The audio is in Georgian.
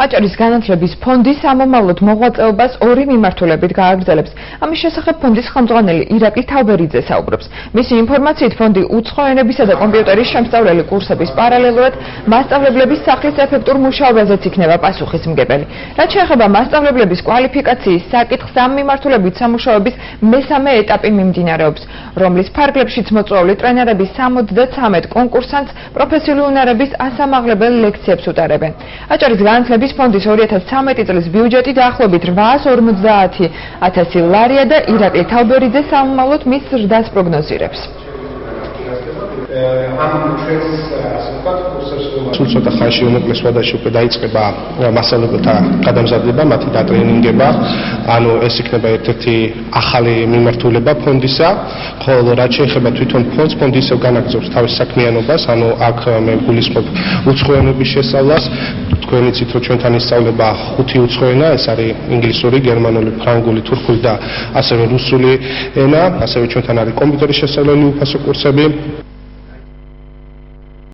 აჭარის განათლების ფონდი სამომავლოდ მოღვაწეობას ორი მიმართულებით გააგრძელებს. ამის შესახებ ფონდის ხელმძღვანელი ირაკლი თავბერიძე საუბრობს. მისი ინფორმაციით ფონდი უცხო ენებისა და კომპიუტერის შემსწავლელი კურსების პარალელურად მასწავლებლების სახლის ეფექტურ მუშაობაზეც იქნება პასუხისმგებელი. რაც შეეხება მასწავლებლების კვალიფიკაციის საკითხს, ამ მიმართულებით სამუშაოების მესამე ეტაპი მიმდინარეობს, რომლის ფარგლებშიც მოწვეული ტრენერები 73 კონკურსანტს პროფესიული უნარების ასამაღლებელ ლექციებს უტარებენ. აჭარის განათლების ფონდის 2013 წლის ბიუჯეტი დაახლოებით 850.000 ლარია და ირაკლი თავბერიძე სამომავლოდ მის ზრდას პროგნოზირებს. სულ ცოტა ხანში უმოკლეს ვადაში უკვე დაიწყება მასწავლებელთა გადამზადება, მათი დატრენინგება, ანუ ეს იქნება ერთ-ერთი ახალი მიმართულება ფონდისა, ხოლო რაც შეეხება თვითონ ფონდს, ფონდი ისევ განაგრძობს თავის საქმიანობას, ანუ აქ მე გულისხმობ უცხო ენების შესწავლას. თქვენ იცით, რომ ჩვენთან ისწავლება 5 უცხო ენა, ეს არის ინგლისური, გერმანული, ფრანგული, თურქული და ასევე რუსული ენა, ასევე ჩვენთან არის კომპიუტერის შესწავლელი უფასო კურსები.